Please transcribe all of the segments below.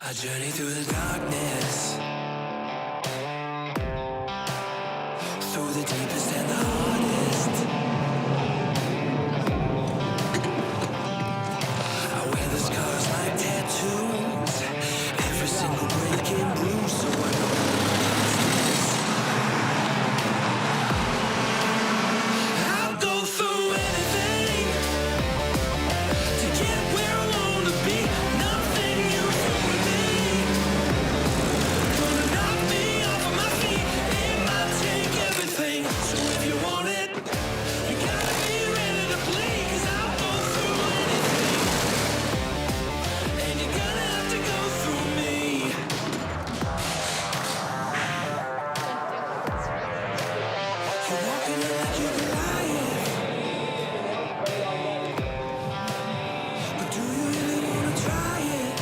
I journey through the darkness, through the deepest and the hardest. I wear the scars like tattoos, every single break and bruise, so I know I'll go through anything to get where I wanna be. Nothing you throw at me gonna knock me off of my feet. It might take everything, so if you want it, you gotta be ready to bleed. 'Cause I'll go through anything, and you're gonna have to go through me. You're walking it like you're Goliath, but do you really wanna try it?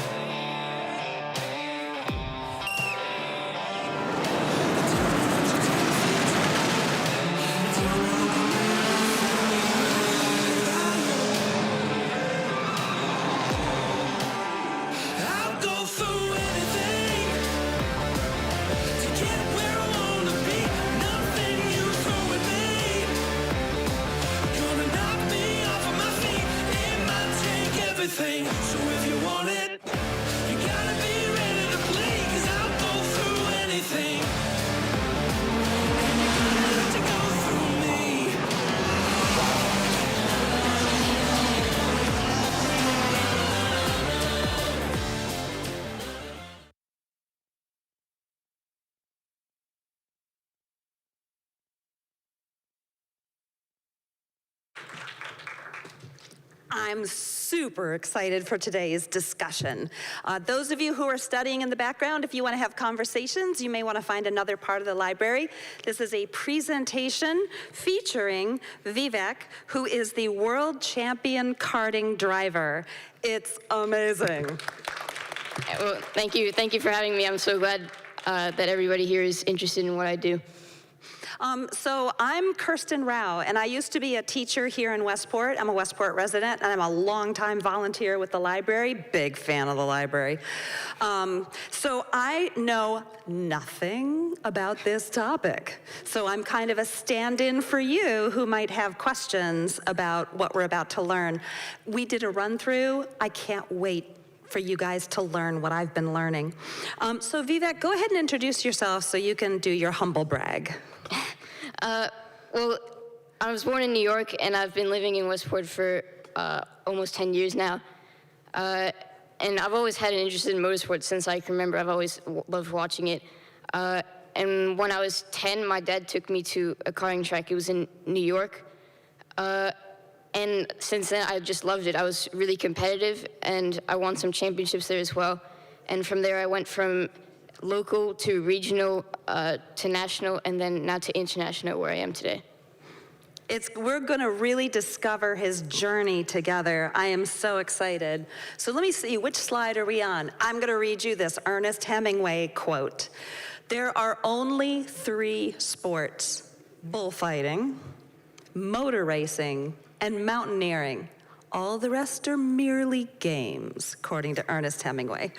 I'll go through anything to get where I wanna be. Nothing you throw at me gonna knock me off of my feet. It might take everything, so if you want it, you gotta be ready to bleed. 'Cause I'll go through anything, and you're gonna have to go through me. I'm super excited for today's discussion. Those of you who are studying in the background, if you want to have conversations, you may want to find another part of the library. This is a presentation featuring Vivek, who is the world champion karting driver. It's amazing. Well, thank you. Thank you for having me. I'm so glad that everybody here is interested in what I do. So I'm Kirsten Rao, and I used to be a teacher here in Westport. I'm a Westport resident, and I'm a longtime volunteer with the library. Big fan of the library. So I know nothing about this topic. So I'm kind of a stand-in for you who might have questions about what we're about to learn. We did a run-through. I can't wait for you guys to learn what I've been learning. So Vivek, go ahead and introduce yourself so you can do your humble brag. Well, I was born in New York, and I've been living in Westport for almost 10 years now. And I've always had an interest in motorsports since I can remember. I've always loved watching it. And when I was 10, my dad took me to a karting track. It was in New York. And since then, I just loved it. I was really competitive, and I won some championships there as well. And from there, I went from local to regional to national, and then now to international, where I am today. We're going to really discover his journey together. I am so excited. So let me see, which slide are we on? I'm going to read you this Ernest Hemingway quote. There are only 3 sports: bullfighting, motor racing, and mountaineering. All the rest are merely games, according to Ernest Hemingway.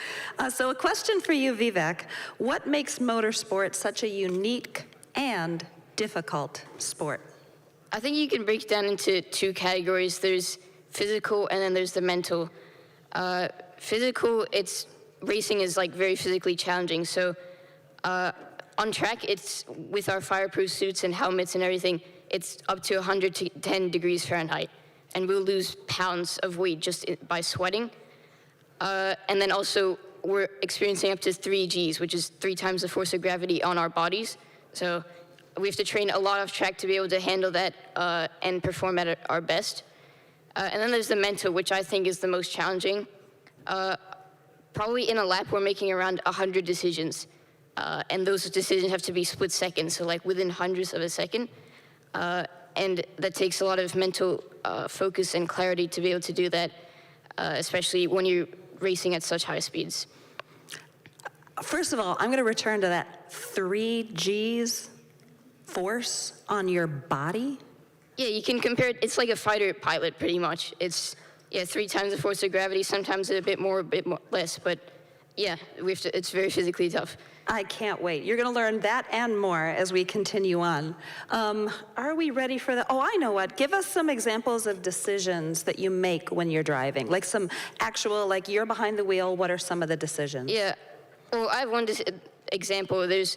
So a question for you, Vivek. What makes motorsport such a unique and difficult sport? I think you can break it down into 2 categories. There's physical, and then there's the mental. Physical, racing is like very physically challenging. So on track, it's with our fireproof suits and helmets and everything, it's up to 110 degrees Fahrenheit. And we'll lose pounds of weight just by sweating. And then also, we're experiencing up to 3 Gs, which is 3 times the force of gravity on our bodies. So we have to train a lot of track to be able to handle that and perform at our best. And then there's the mental, which I think is the most challenging. Probably in a lap, we're making around 100 decisions. And those decisions have to be split seconds, so like within hundredths of a second. And that takes a lot of mental focus and clarity to be able to do that, especially when you're racing at such high speeds. First of all, I'm going to return to that 3 Gs force on your body. Yeah, you can compare it. It's like a fighter pilot, pretty much. It's 3 times the force of gravity, sometimes a bit more, less, but Yeah, we have to, it's very physically tough. I can't wait. You're going to learn that and more as we continue on. Are we ready for that? Oh, I know what. Give us some examples of decisions that you make when you're driving, like some actual, like you're behind the wheel. What are some of the decisions? Yeah, well, I have one example. There's,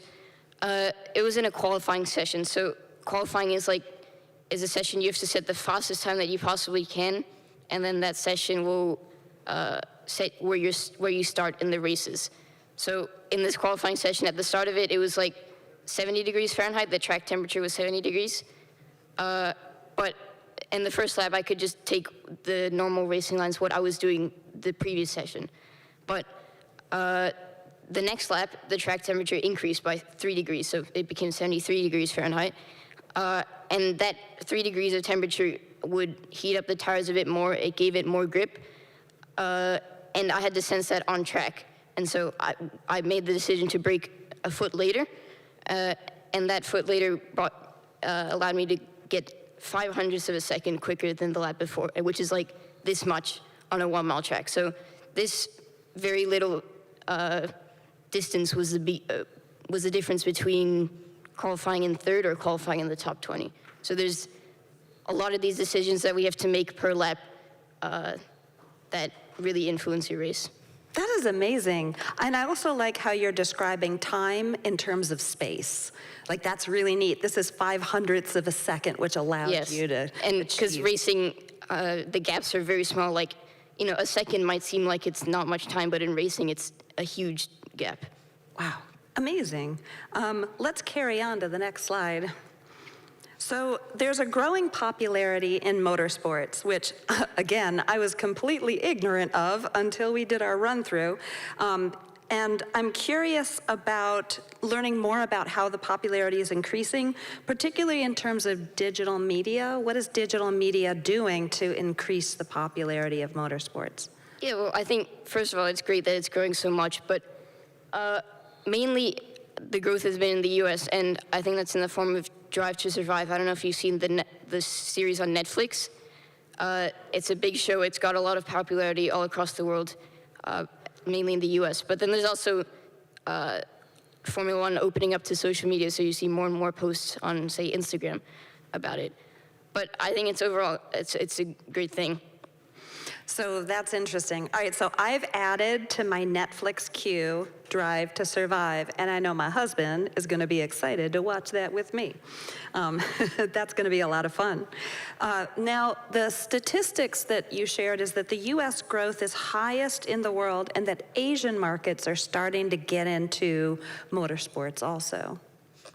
it was in a qualifying session. So qualifying is a session you have to set the fastest time that you possibly can, and then that session will set where you start in the races. So in this qualifying session, at the start of it, it was like 70 degrees Fahrenheit. The track temperature was 70 degrees. But in the first lap, I could just take the normal racing lines, what I was doing the previous session. But the next lap, the track temperature increased by 3 degrees, so it became 73 degrees Fahrenheit. And that 3 degrees of temperature would heat up the tires a bit more. It gave it more grip. And I had to sense that on track. And so I made the decision to brake a foot later. And that foot later allowed me to get 0.05 of a second quicker than the lap before, which is like this much on a 1 mile track. So this very little distance was the difference between qualifying in third or qualifying in the top 20. So there's a lot of these decisions that we have to make per lap that really influence your race. That is amazing. And I also like how you're describing time in terms of space. Like, that's really neat. This is 0.05 of a second, which allows you to and because racing, the gaps are very small. Like, you know, a second might seem like it's not much time, but in racing, it's a huge gap. Wow, amazing. Let's carry on to the next slide. So there's a growing popularity in motorsports, which, again, I was completely ignorant of until we did our run-through. And I'm curious about learning more about how the popularity is increasing, particularly in terms of digital media. What is digital media doing to increase the popularity of motorsports? Yeah, well, I think, first of all, it's great that it's growing so much, but mainly the growth has been in the US, and I think that's in the form of Drive to Survive. I don't know if you've seen the series on Netflix. It's a big show. It's got a lot of popularity all across the world, mainly in the US. But then there's also Formula One opening up to social media, so you see more and more posts on, say, Instagram about it. But I think it's overall, it's a great thing. So that's interesting. All right, so I've added to my Netflix queue Drive to Survive, and I know my husband is going to be excited to watch that with me. That's going to be a lot of fun. Now, the statistics that you shared is that the U.S. growth is highest in the world, and that Asian markets are starting to get into motorsports also.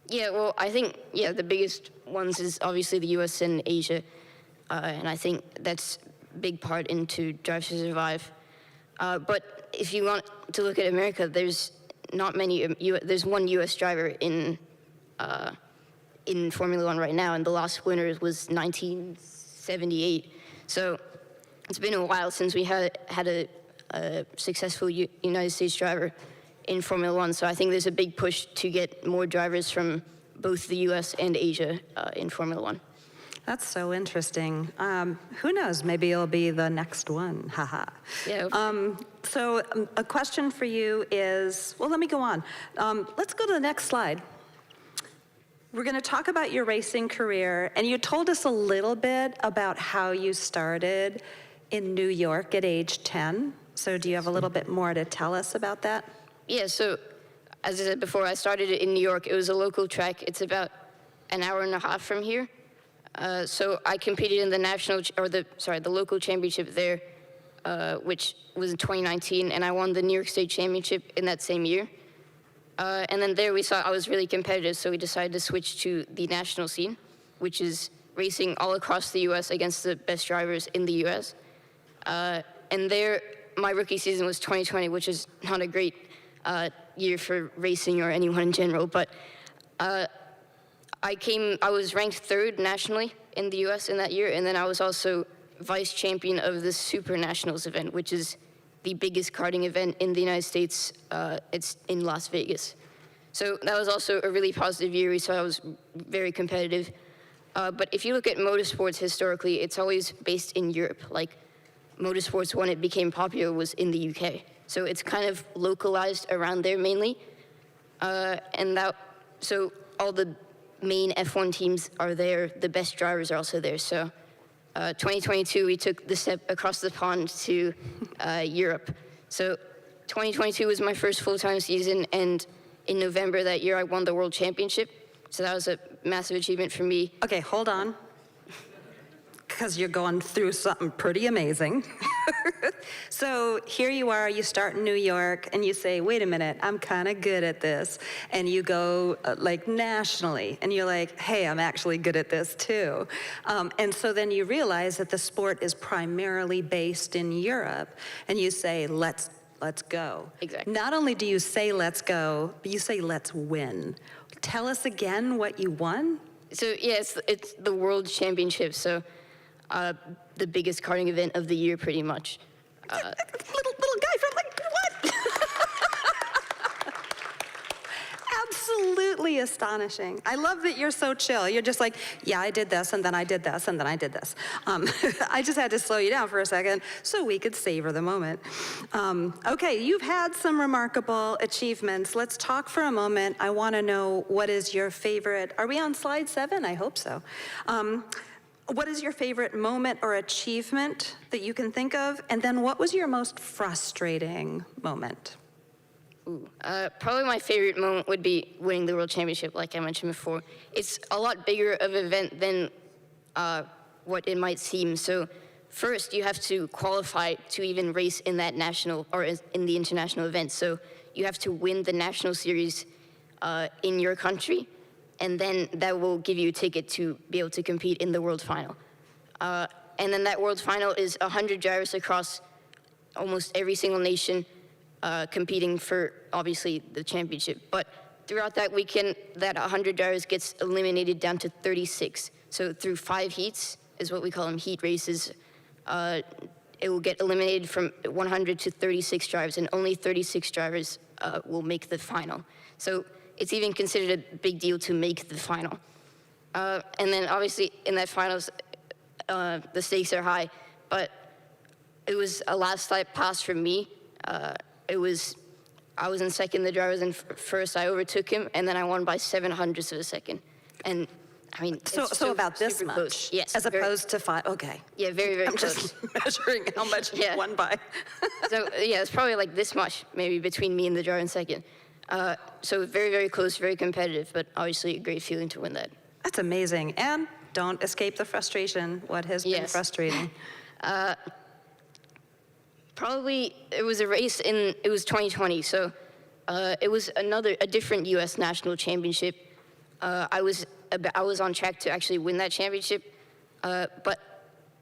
Yeah, well, I think, the biggest ones is obviously the U.S. and Asia, and I think that's big part into Drive to Survive. But if you want to look at America, there's not many, there's one US driver in Formula One right now, and the last winner was 1978. So it's been a while since we had a successful United States driver in Formula One. So I think there's a big push to get more drivers from both the US and Asia in Formula One. That's so interesting. Who knows? Maybe it'll be the next one. Haha. Yeah. So a question for you is, well, let me go on. Let's go to the next slide. We're going to talk about your racing career, and you told us a little bit about how you started in New York at age 10. So do you have a little bit more to tell us about that? Yeah, so as I said before, I started in New York. It was a local track. It's about an hour and a half from here. So I competed in the local championship there, which was in 2019, and I won the New York State Championship in that same year. And then there we saw I was really competitive, so we decided to switch to the national scene, which is racing all across the U.S. against the best drivers in the U.S. And there, my rookie season was 2020, which is not a great year for racing or anyone in general, but I was ranked third nationally in the U.S. in that year, and then I was also vice champion of the Super Nationals event, which is the biggest karting event in the United States. It's in Las Vegas. So that was also a really positive year. We saw I was very competitive. But if you look at motorsports historically, it's always based in Europe. Like Motorsports, when it became popular, was in the UK. So it's kind of localized around there mainly. So all the main F1 teams are there. The best drivers are also there. So 2022, we took the step across the pond to Europe. So 2022 was my first full-time season, and in November that year, I won the World Championship. So that was a massive achievement for me. Okay, hold on. Because you're going through something pretty amazing. So here you are, you start in New York, and you say, wait a minute, I'm kind of good at this. And you go like nationally, and you're like, hey, I'm actually good at this too. And so then you realize that the sport is primarily based in Europe, and you say, let's go. Exactly. Not only do you say let's go, but you say let's win. Tell us again what you won. So yeah, it's the World Championship. So the biggest karting event of the year, pretty much. Little guy from like what? Absolutely astonishing. I love that you're so chill. You're just like, yeah, I did this, and then I did this, and then I did this. I just had to slow you down for a second so we could savor the moment. Okay, you've had some remarkable achievements. Let's talk for a moment. I want to know, what is your favorite? Are we on slide 7? I hope so. What is your favorite moment or achievement that you can think of? And then what was your most frustrating moment? Probably my favorite moment would be winning the World Championship, like I mentioned before. It's a lot bigger of an event than what it might seem. So first, you have to qualify to even race in that national or in the international event. So you have to win the national series in your country, and then that will give you a ticket to be able to compete in the world final. And then that world final is 100 drivers across almost every single nation competing for, obviously, the championship. But throughout that weekend, that 100 drivers gets eliminated down to 36. So through 5 heats, is what we call them, heat races, it will get eliminated from 100 to 36 drivers, and only 36 drivers will make the final. So it's even considered a big deal to make the final. And then obviously in that finals, the stakes are high, but it was a last lap pass for me. I was in second, the driver was in first, I overtook him, and then I won by 700ths of a second. And I mean, So about this super much, close. Yes, as opposed to 5, okay. Yeah, very, very I'm close. just measuring how much you won by. So yeah, it's probably like this much, maybe between me and the driver in second. So very, very close, very competitive, but obviously a great feeling to win that. That's amazing. And don't escape the frustration. What has been frustrating? Probably it was a race it was 2020, so it was a different U.S. national championship. I was on track to actually win that championship, but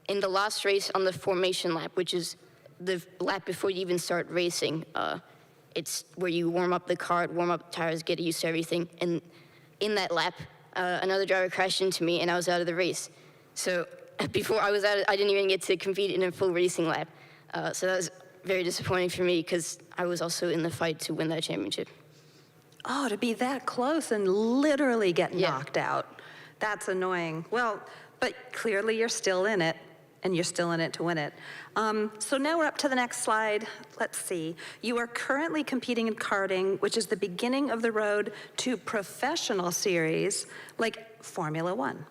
in the last race on the formation lap, which is the lap before you even start racing, it's where you warm up the kart, warm up the tires, get used to everything, and in that lap, another driver crashed into me, and I was out of the race. So before I was out, I didn't even get to compete in a full racing lap. So that was very disappointing for me because I was also in the fight to win that championship. Oh, to be that close and literally get knocked out. That's annoying. Well, but clearly you're still in it, and you're still in it to win it. So now we're up to the next slide. Let's see. You are currently competing in karting, which is the beginning of the road to professional series like Formula One.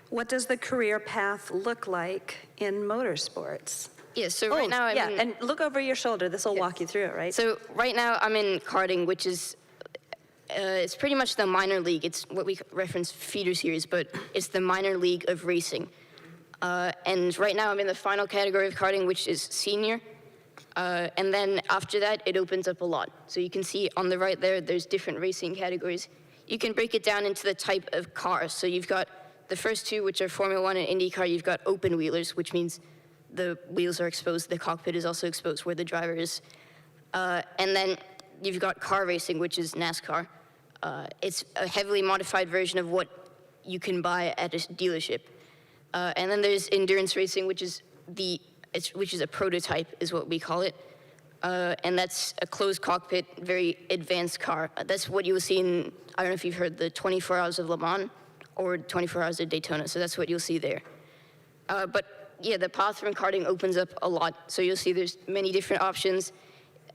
What does the career path look like in motorsports? Yeah, so right now I'm in, and look over your shoulder. This will walk you through it, right? So right now I'm in karting, which is it's pretty much the minor league. It's what we reference feeder series, but it's the minor league of racing. And right now I'm in the final category of karting, which is senior. And then after that, it opens up a lot. So you can see on the right there, there's different racing categories. You can break it down into the type of cars. So you've got the first two, which are Formula One and IndyCar. You've got open wheelers, which means the wheels are exposed, the cockpit is also exposed where the driver is. And then you've got car racing, which is NASCAR. It's a heavily modified version of what you can buy at a dealership. And then there's endurance racing, which is a prototype, is what we call it. And that's a closed cockpit, very advanced car. That's what you will see in, I don't know if you've heard the 24 Hours of Le Mans or 24 Hours of Daytona, so that's what you'll see there. But yeah, the path from karting opens up a lot. So you'll see there's many different options.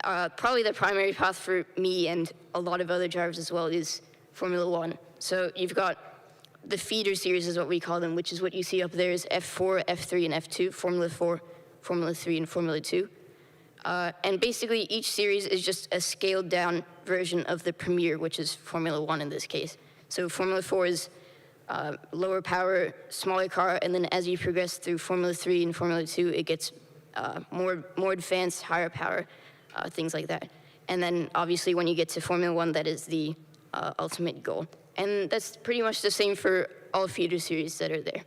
Probably the primary path for me and a lot of other drivers as well is Formula One. So you've got the feeder series is what we call them, which is what you see up there is F4, F3, and F2, Formula 4, Formula 3, and Formula 2. And basically each series is just a scaled down version of the Premier, which is Formula 1 in this case. So Formula 4 is lower power, smaller car, and then as you progress through Formula 3 and Formula 2, it gets more advanced, higher power, things like that. And then obviously when you get to Formula 1, that is the ultimate goal. And that's pretty much the same for all feeder series that are there.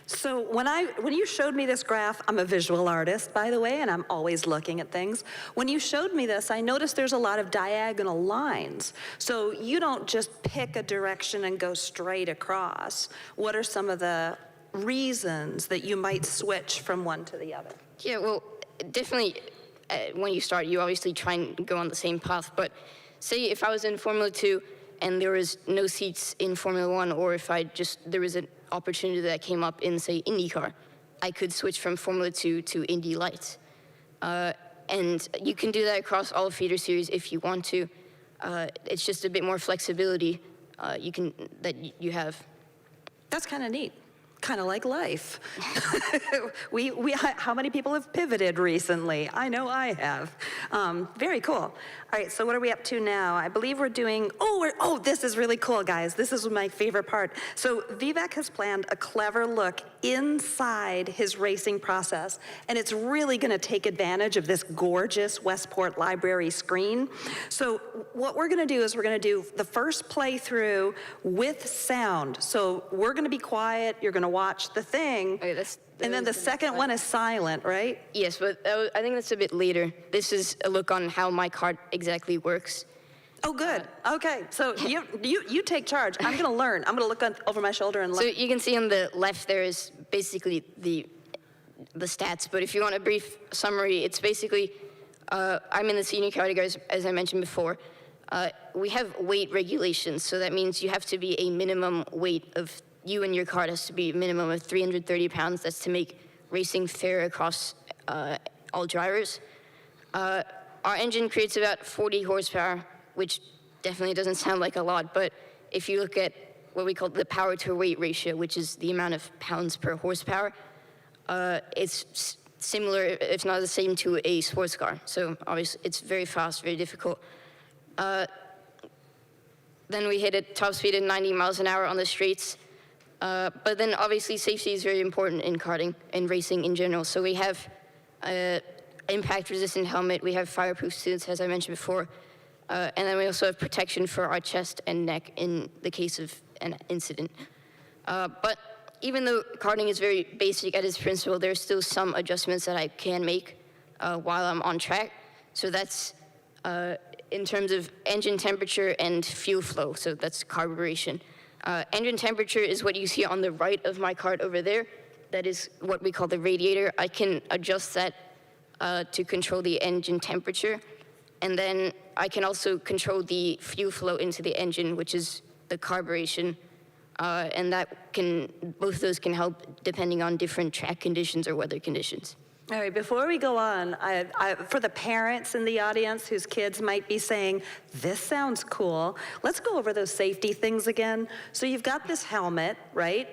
So when you showed me this graph, I'm a visual artist, by the way, and I'm always looking at things. When you showed me this, I noticed there's a lot of diagonal lines. So you don't just pick a direction and go straight across. What are some of the reasons that you might switch from one to the other? Yeah, well, definitely when you start, you obviously try and go on the same path. But say if I was in Formula 2 and there was no seats in Formula 1, or if there was an opportunity that came up in, say, IndyCar, I could switch from Formula 2 to Indy Lights. And you can do that across all feeder series if you want to. It's just a bit more flexibility that you have. That's kind of neat. Kind of like life. How many people have pivoted recently? I know I have. Very cool. All right, so what are we up to now? I believe we're doing, this is really cool, guys. This is my favorite part. So Vivek has planned a clever look inside his racing process, and it's really gonna take advantage of this gorgeous Westport library screen. So what we're gonna do is we're gonna do the first playthrough with sound. So we're gonna be quiet, you're gonna watch the thing, Okay, and then the second one is silent, right? Yes, but I think that's a bit later. This is a look on how my kart exactly works. Oh, good. Okay, so you take charge. I'm gonna learn. I'm gonna look over my shoulder and So learn. you can see on the left there is basically the stats, but if you want a brief summary, it's basically, I'm in the senior categories, as I mentioned before. We have weight regulations, so that means you have to be a minimum weight of, you and your kart has to be a minimum of 330 pounds. That's to make racing fair across all drivers. Our engine creates about 40 horsepower, which definitely doesn't sound like a lot, but if you look at what we call the power to weight ratio, which is the amount of pounds per horsepower, it's similar, if not the same, to a sports car. So obviously it's very fast, very difficult. Then we hit a top speed of 90 miles an hour on the streets. But then obviously safety is very important in karting and racing in general. So we have impact-resistant helmet, we have fireproof suits, as I mentioned before, and then we also have protection for our chest and neck in the case of an incident. But even though karting is very basic at its principle, there's still some adjustments that I can make while I'm on track. So that's in terms of engine temperature and fuel flow, so that's carburation. Engine temperature is what you see on the right of my kart over there. That is what we call the radiator. I can adjust that to control the engine temperature. And then I can also control the fuel flow into the engine, which is the carburation. And both of those can help depending on different track conditions or weather conditions. All right, before we go on, for the parents in the audience whose kids might be saying, this sounds cool, let's go over those safety things again. So you've got this helmet, right?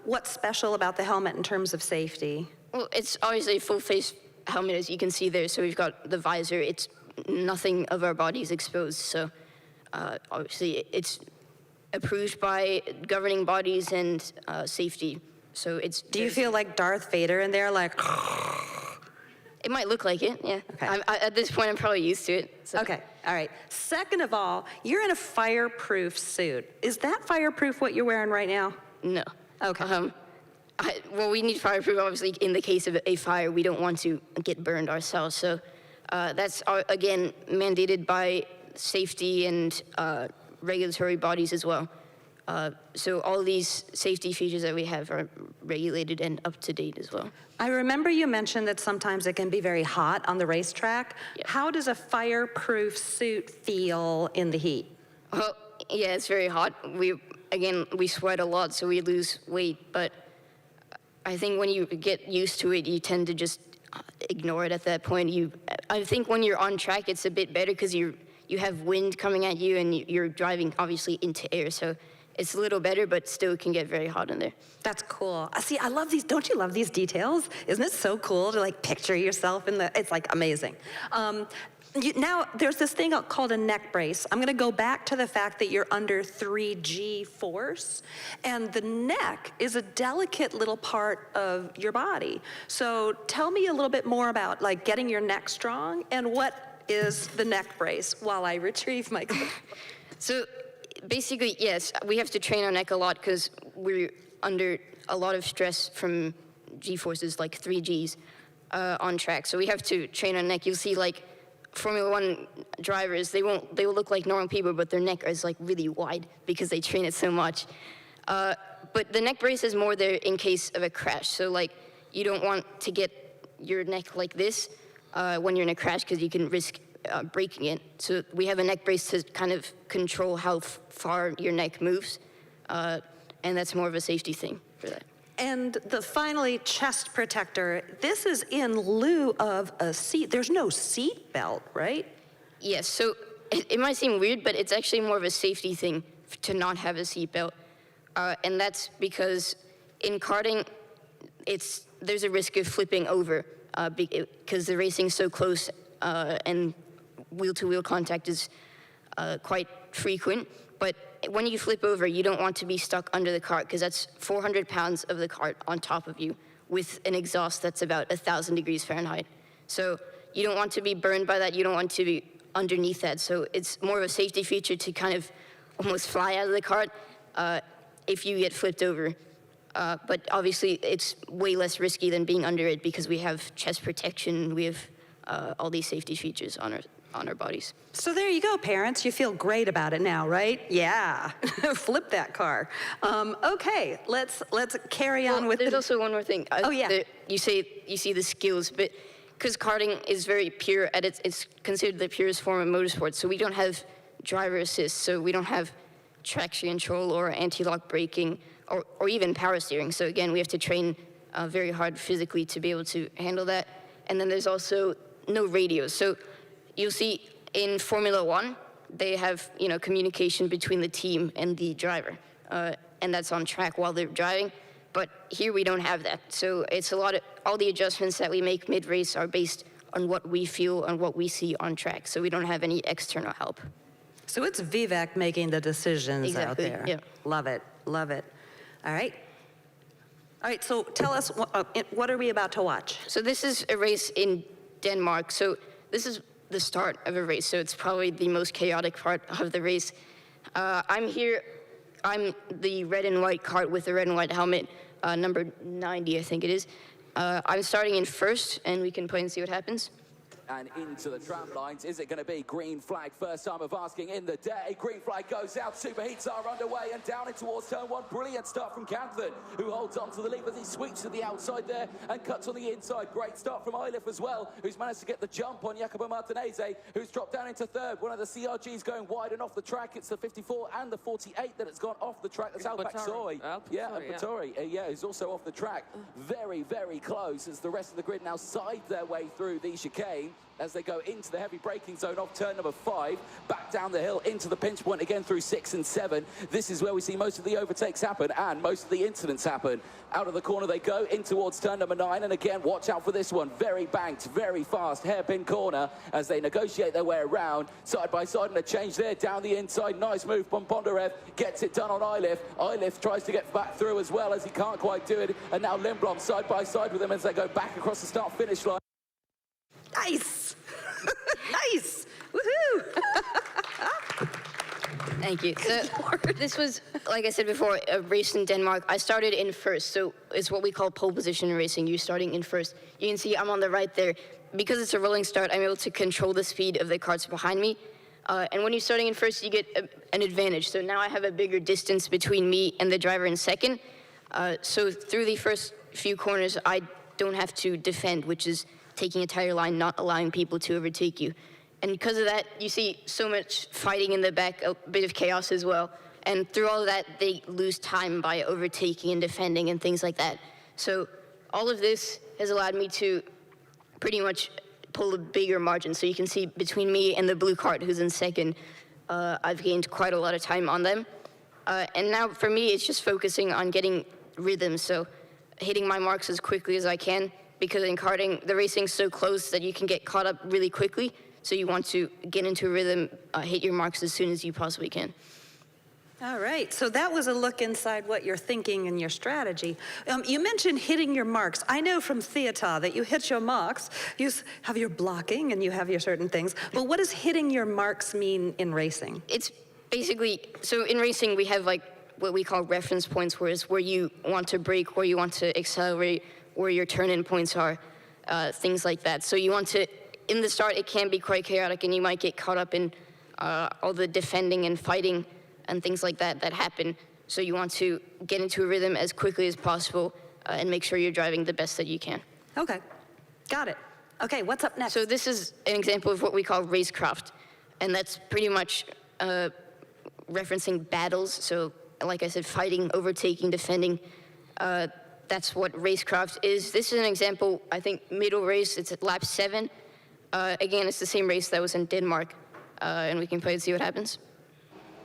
What's special about the helmet in terms of safety? Well, it's obviously a full-face helmet, as you can see there. So we've got the visor. It's nothing of our body is exposed. So obviously it's approved by governing bodies and safety. So it's. Do you feel like Darth Vader in there, like? It might look like it, yeah. Okay. At this point, I'm probably used to it. So. Okay, all right. Second of all, you're in a fireproof suit. Is that fireproof what you're wearing right now? No. Okay. Well, we need fireproof, obviously, in the case of a fire. We don't want to get burned ourselves. So that's, again, mandated by safety and regulatory bodies as well. So all these safety features that we have are regulated and up to date as well. I remember you mentioned that sometimes it can be very hot on the racetrack. Yeah. How does a fireproof suit feel in the heat? Well, yeah, it's very hot. We sweat a lot, so we lose weight. But I think when you get used to it, you tend to just ignore it at that point. I think when you're on track, it's a bit better because you have wind coming at you and you're driving obviously into air, so it's a little better, but still it can get very hot in there. That's cool. See, I love these. Don't you love these details? Isn't it so cool to like picture yourself in the? It's like amazing. Now, there's this thing called a neck brace. I'm going to go back to the fact that you're under 3G force, and the neck is a delicate little part of your body. So tell me a little bit more about like getting your neck strong, and what is the neck brace while I retrieve my clip. So basically, yes, we have to train our neck a lot because we're under a lot of stress from G-forces, like 3Gs, on track. So we have to train our neck. You'll see like Formula One drivers, they will look like normal people, but their neck is like really wide because they train it so much. But the neck brace is more there in case of a crash. So like you don't want to get your neck like this when you're in a crash because you can risk breaking it. So we have a neck brace to kind of control how far your neck moves, and that's more of a safety thing for that. And finally, chest protector. This is in lieu of a seat. There's no seat belt, right? Yes, so it might seem weird, but it's actually more of a safety thing to not have a seat belt. And that's because in karting, there's a risk of flipping over because the racing's so close and wheel-to-wheel contact is quite frequent. But when you flip over, you don't want to be stuck under the cart because that's 400 pounds of the cart on top of you with an exhaust that's about 1,000 degrees Fahrenheit. So you don't want to be burned by that. You don't want to be underneath that. So it's more of a safety feature to kind of almost fly out of the cart if you get flipped over. But obviously, it's way less risky than being under it because we have chest protection. We have all these safety features on our bodies. So there you go, parents. You feel great about it now, right? Yeah. Flip that car. Okay, let's carry on with. There's also one more thing. Oh yeah. You see the skills, but because karting is very pure at it's considered the purest form of motorsports. So we don't have driver assist. So we don't have traction control or anti-lock braking or even power steering. So again, we have to train very hard physically to be able to handle that. And then there's also no radios. So you'll see in Formula One, they have communication between the team and the driver, and that's on track while they're driving. But here we don't have that. So it's all the adjustments that we make mid-race are based on what we feel and what we see on track. So we don't have any external help. So it's Vivek making the decisions out there. Yeah. Love it, love it. All right. All right, so tell us, what are we about to watch? So this is a race in Denmark. So this is the start of a race, so it's probably the most chaotic part of the race. I'm the red and white kart with the red and white helmet, number 90, I think it is. I'm starting in first, and we can play and see what happens. And into the tram lines. Is it going to be green flag? First time of asking in the day. Green flag goes out. Superheats are underway and down in towards turn one. Brilliant start from Kanthan, who holds on to the lead as he sweeps to the outside there and cuts on the inside. Great start from Eilif as well, who's managed to get the jump on Jacopo Martinez, who's dropped down into third. One of the CRGs going wide and off the track. It's the 54 and the 48 that has gone off the track. That's Alpak Soy. Yeah, and Patori, who's also off the track. Very, very close as the rest of the grid now side their way through the chicane as they go into the heavy braking zone off turn number 5, back down the hill into the pinch point again through 6 and 7. This is where we see most of the overtakes happen and most of the incidents happen. Out of the corner they go in towards turn number 9, and again, watch out for this one. Very banked, very fast, hairpin corner as they negotiate their way around. Side by side and a change there down the inside. Nice move from Bondarev, gets it done on Eilif. Eilif tries to get back through as well as he can't quite do it. And now Lindblom side by side with them as they go back across the start-finish line. Nice. Nice. Woohoo. Thank you. So this was, like I said before, a race in Denmark. I started in first, so it's what we call pole position racing. You're starting in first. You can see I'm on the right there. Because it's a rolling start, I'm able to control the speed of the karts behind me. And when you're starting in first, you get an advantage. So now I have a bigger distance between me and the driver in second. So through the first few corners, I don't have to defend, which is taking a tire line, not allowing people to overtake you. And because of that, you see so much fighting in the back, a bit of chaos as well. And through all of that, they lose time by overtaking and defending and things like that. So all of this has allowed me to pretty much pull a bigger margin. So you can see between me and the blue kart, who's in second, I've gained quite a lot of time on them. And now for me, it's just focusing on getting rhythm. So hitting my marks as quickly as I can, because in karting, the racing's so close that you can get caught up really quickly. So you want to get into a rhythm, hit your marks as soon as you possibly can. All right, so that was a look inside what you're thinking and your strategy. You mentioned hitting your marks. I know from theater that you hit your marks, you have your blocking and you have your certain things, but what does hitting your marks mean in racing? It's basically, so in racing we have like what we call reference points, where you want to brake, where you want to accelerate, where your turn-in points are, things like that. So you want to, in the start it can be quite chaotic and you might get caught up in all the defending and fighting and things like that happen. So you want to get into a rhythm as quickly as possible and make sure you're driving the best that you can. Okay, got it. Okay, what's up next? So this is an example of what we call racecraft, and that's pretty much referencing battles. So like I said, fighting, overtaking, defending. That's what racecraft is. This is an example, I think, middle race. It's at lap 7. Again, it's the same race that was in Denmark, and we can play and see what happens.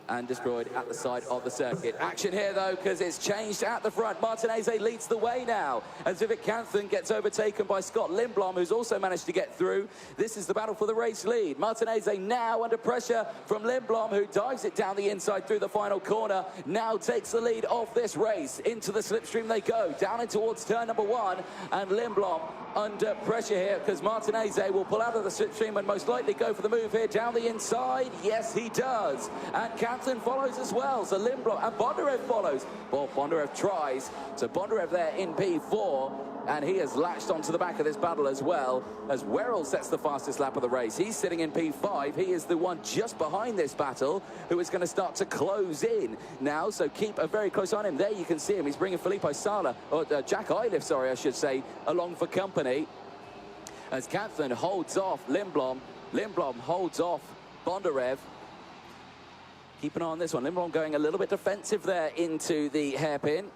And destroyed at the side of the circuit. Action here, though, because it's changed at the front. Martinez leads the way now as Vivek Kanthan gets overtaken by Scott Lindblom, who's also managed to get through. This is the battle for the race lead. Martinez now under pressure from Lindblom, who dives it down the inside through the final corner. Now takes the lead of this race. Into the slipstream they go, down in towards turn number 1. And Lindblom under pressure here because Martinez will pull out of the slipstream and most likely go for the move here down the inside. Yes, he does. And Kanthan follows as well. So Lindblom and Bondarev follows. Well, Bondarev tries. So Bondarev there in P4. And he has latched onto the back of this battle as well, as Werrell sets the fastest lap of the race. He's sitting in P5. He is the one just behind this battle who is going to start to close in now, so keep a very close eye on him. There you can see him. He's bringing Filippo Sala, or Jack Iliff, sorry, I should say, along for company. As Kanthan holds off Lindblom. Lindblom holds off Bondarev. Keep an eye on this one. Lindblom going a little bit defensive there into the hairpin.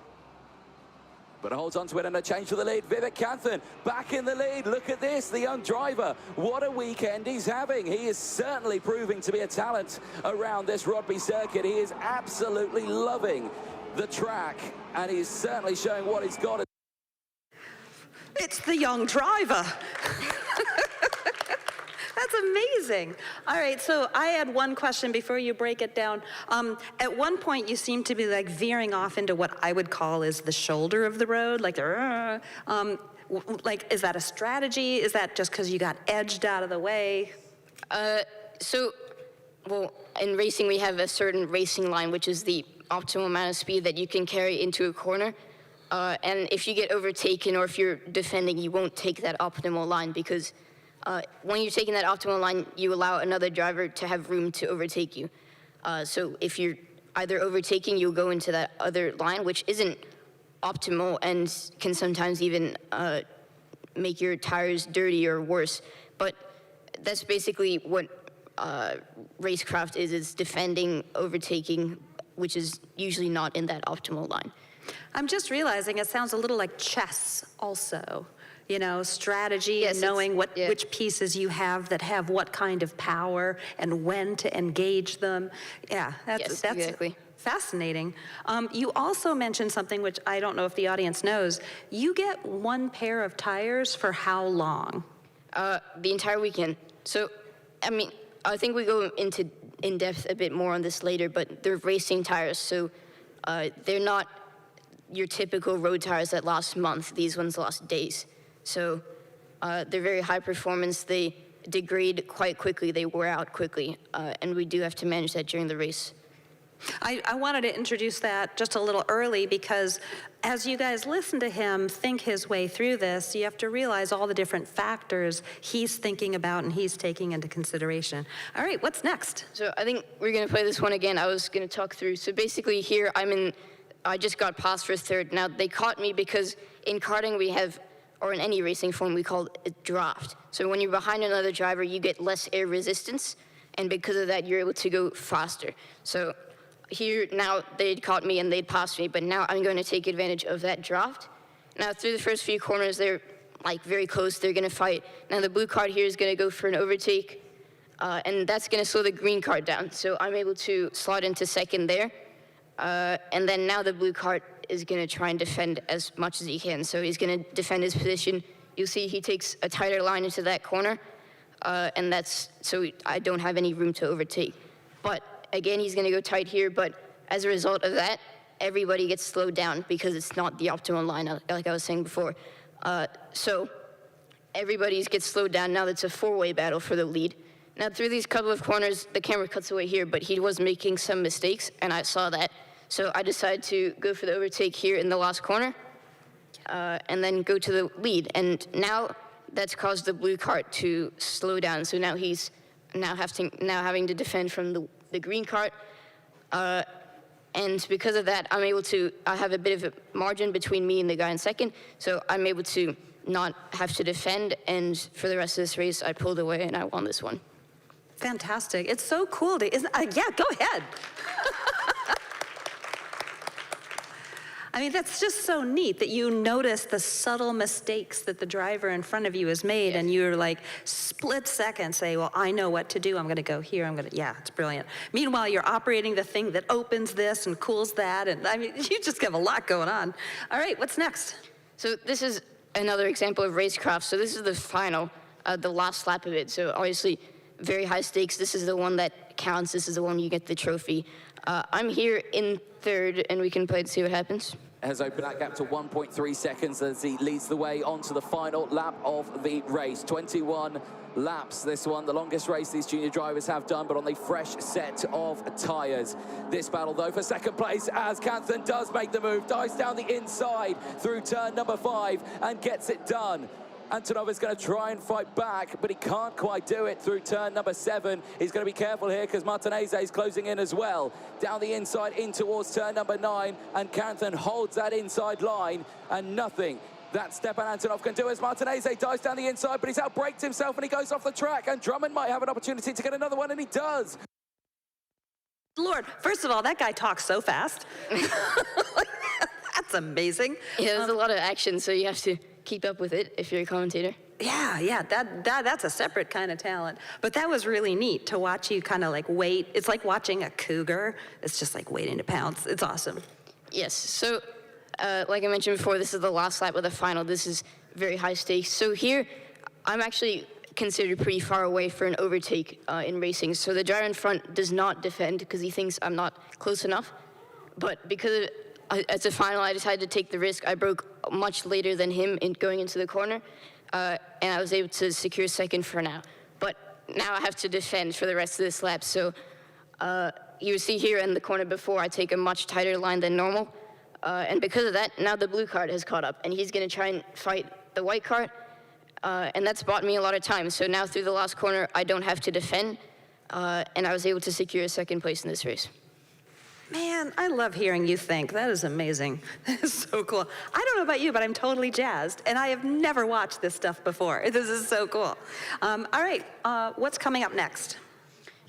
But holds on to it and a change to the lead. Vivek Kanthan back in the lead. Look at this, the young driver. What a weekend he's having. He is certainly proving to be a talent around this Rodby circuit. He is absolutely loving the track, and he's certainly showing what he's got. It's the young driver. That's amazing. All right, so I had one question before you break it down. At one point, you seem to be like veering off into what I would call is the shoulder of the road, like is that a strategy? Is that just because you got edged out of the way? Well, in racing, we have a certain racing line, which is the optimal amount of speed that you can carry into a corner. And if you get overtaken or if you're defending, you won't take that optimal line because when you're taking that optimal line, you allow another driver to have room to overtake you. So if you're either overtaking, you'll go into that other line, which isn't optimal and can sometimes even make your tires dirty or worse. But that's basically what racecraft is defending, overtaking, which is usually not in that optimal line. I'm just realizing it sounds a little like chess also. You know, strategy, yes, and knowing which pieces you have that have what kind of power and when to engage them. Yeah, that's exactly fascinating. You also mentioned something which I don't know if the audience knows. You get one pair of tires for how long? The entire weekend. So, I mean, I think we go into in depth a bit more on this later, but they're racing tires, so they're not your typical road tires that last months. These ones last days. So they're very high performance. They degrade quite quickly. They wear out quickly. And we do have to manage that during the race. I wanted to introduce that just a little early because as you guys listen to him think his way through this, you have to realize all the different factors he's thinking about and he's taking into consideration. All right, what's next? So I think we're going to play this one again. I was going to talk through. So basically here I just got passed for third. Now they caught me because in karting we have, or in any racing form, we call it a draft. So when you're behind another driver, you get less air resistance, and because of that, you're able to go faster. So here, now they'd caught me and they'd passed me, but now I'm going to take advantage of that draft Now, through the first few corners, they're like very close. They're going to fight. Now, the blue cart here is going to go for an overtake, and that's going to slow the green cart down. So I'm able to slot into second there. And then now the blue cart is going to try and defend as much as he can. So he's going to defend his position. You'll see he takes a tighter line into that corner, and that's so I don't have any room to overtake. But again, he's going to go tight here, but as a result of that, everybody gets slowed down because it's not the optimal line, like I was saying before. So everybody gets slowed down. Now it's a four-way battle for the lead. Now through these couple of corners, the camera cuts away here, but he was making some mistakes, and I saw that. So I decided to go for the overtake here in the last corner, and then go to the lead. And now that's caused the blue cart to slow down. So now he's having to defend from the green cart. And because of that, I have a bit of a margin between me and the guy in second, so I'm able to not have to defend, and for the rest of this race, I pulled away and I won this one. Fantastic. It's so cool to, yeah, go ahead. I mean, that's just so neat that you notice the subtle mistakes that the driver in front of you has made, Yes. and you're like, split second, say, well, I know what to do. I'm going to go here. Yeah, it's brilliant. Meanwhile, you're operating the thing that opens this and cools that, and I mean, you just have a lot going on. All right, what's next? So this is another example of racecraft. So this is the final, the last lap of it. So obviously, very high stakes. This is the one that counts. This is the one you get the trophy. I'm here in third, and we can play and see what happens. Has opened that gap to 1.3 seconds as he leads the way onto the final lap of the race. 21 laps, this one, the longest race these junior drivers have done, but on a fresh set of tyres. This battle, though, for second place as Kanthan does make the move, dives down the inside through turn number 5 and gets it done. Antonov is going to try and fight back, but he can't quite do it through turn number 7. He's going to be careful here because Martinez is closing in as well. Down the inside in towards turn number 9, and Kanthan holds that inside line, and nothing that Stepan Antonov can do as Martinez dives down the inside, but he's outbraked himself and he goes off the track, and Drummond might have an opportunity to get another one, and he does. Lord, first of all, that guy talks so fast. That's amazing. Yeah, there's a lot of action, so you have to keep up with it if you're a commentator. Yeah, that's a separate kind of talent. But that was really neat to watch you kind of like wait. It's like watching a cougar. It's just like waiting to pounce. It's awesome. Yes, so like I mentioned before, this is the last lap of the final. This is very high stakes. So here, I'm actually considered pretty far away for an overtake in racing. So the driver in front does not defend because he thinks I'm not close enough. But because as a final, I decided to take the risk. I broke much later than him in going into the corner, and I was able to secure second for now. But now I have to defend for the rest of this lap. So you see here in the corner before, I take a much tighter line than normal. And because of that, now the blue cart has caught up, and he's going to try and fight the white cart. And that's bought me a lot of time. So now through the last corner, I don't have to defend, and I was able to secure a second place in this race. Man, I love hearing you think. That is amazing. That is so cool. I don't know about you, but I'm totally jazzed, and I have never watched this stuff before. This is so cool. All right, what's coming up next?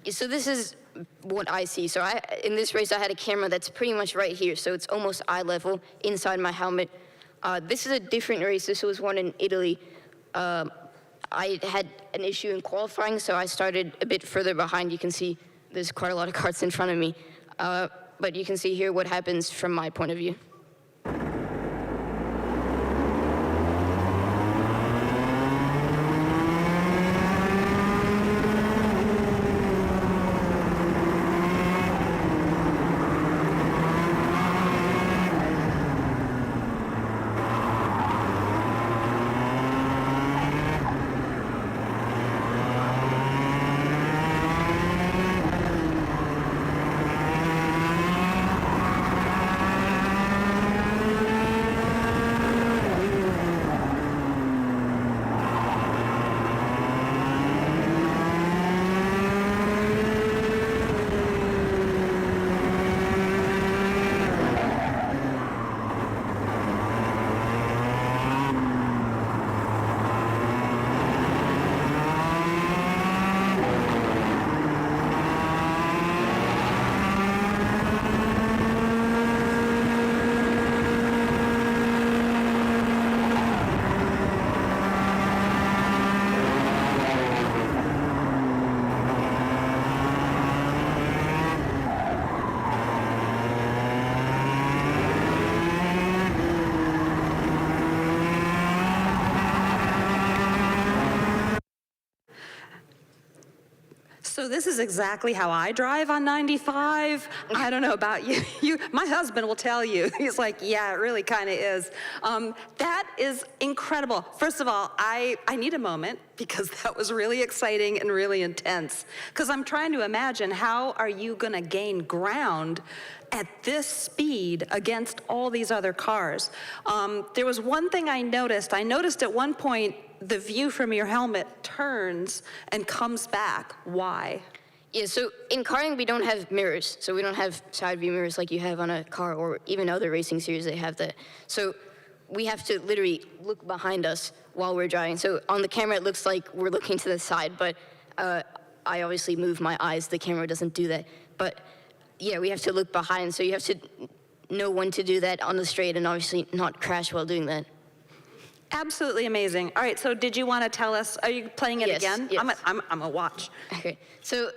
So this is what I see. So in this race, I had a camera that's pretty much right here, so it's almost eye level inside my helmet. This is a different race. This was one in Italy. I had an issue in qualifying, so I started a bit further behind. You can see there's quite a lot of karts in front of me. But you can see here what happens from my point of view. So this is exactly how I drive on 95. I don't know about you. My husband will tell you. He's like, yeah, it really kind of is. That is incredible. First of all, I need a moment because that was really exciting and really intense. Because I'm trying to imagine, how are you going to gain ground at this speed against all these other cars? There was one thing I noticed. I noticed at one point the view from your helmet turns and comes back. Why? Yeah, so in karting, we don't have mirrors. So we don't have side view mirrors like you have on a car, or even other racing series, they have that. So we have to literally look behind us while we're driving. So on the camera, it looks like we're looking to the side, but I obviously move my eyes. The camera doesn't do that. But yeah, we have to look behind. So you have to know when to do that on the straight and obviously not crash while doing that. Absolutely amazing. All right, so did you want to tell us, are you playing it Yes, again? yes. I'm gonna watch. Okay, so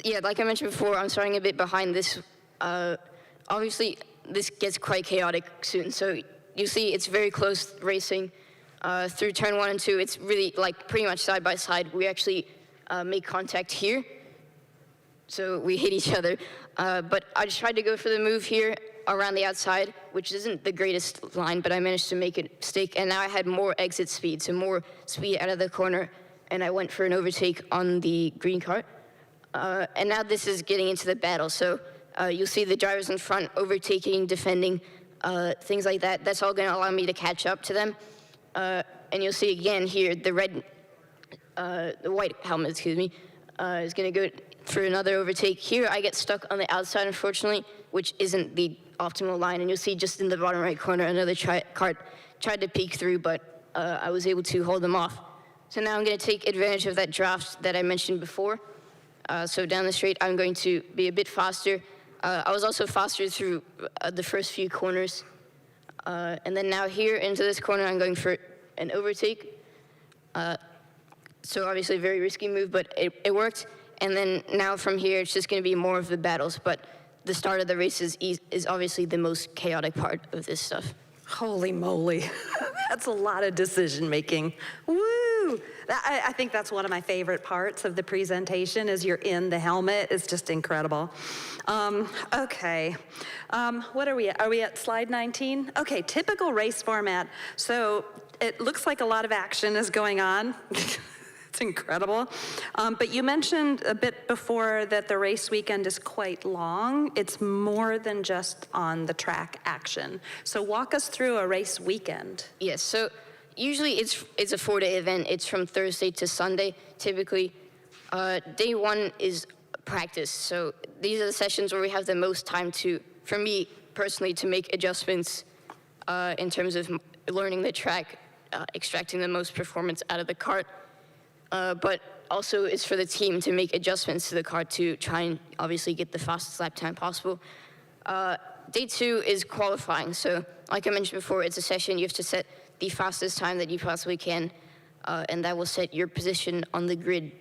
yeah, like I mentioned before, I'm starting a bit behind this. Obviously, this gets quite chaotic soon. So you see it's very close racing through turn 1 and 2. It's really like pretty much side by side. We actually make contact here. So we hit each other. But I just tried to go for the move here around the outside, which isn't the greatest line, but I managed to make it stick. And now I had more exit speed, so more speed out of the corner. And I went for an overtake on the green kart. And now this is getting into the battle. So you'll see the drivers in front overtaking, defending, things like that. That's all going to allow me to catch up to them. And you'll see again here, the white helmet, excuse me, is going to go for another overtake. Here I get stuck on the outside, unfortunately, which isn't the optimal line. And you'll see just in the bottom right corner, another kart tried to peek through, but I was able to hold them off. So now I'm going to take advantage of that draft that I mentioned before. So down the straight, I'm going to be a bit faster. I was also faster through the first few corners. And then now here into this corner, I'm going for an overtake. So obviously a very risky move, but it worked. And then now from here, it's just going to be more of the battles. But the start of the race is obviously the most chaotic part of this stuff. Holy moly. That's a lot of decision making. Woo! I think that's one of my favorite parts of the presentation is you're in the helmet. It's just incredible. Okay. What are we at? Are we at slide 19? Okay, typical race format. So it looks like a lot of action is going on. It's incredible. But you mentioned a bit before that the race weekend is quite long. It's more than just on the track action. So walk us through a race weekend. Yes, so usually it's a 4-day event. It's from Thursday to Sunday, typically. Day 1 is practice. So these are the sessions where we have the most time to, for me personally, to make adjustments in terms of learning the track, extracting the most performance out of the kart. But also it's for the team to make adjustments to the car to try and obviously get the fastest lap time possible. Day 2 is qualifying. So like I mentioned before, it's a session. You have to set the fastest time that you possibly can, and that will set your position on the grid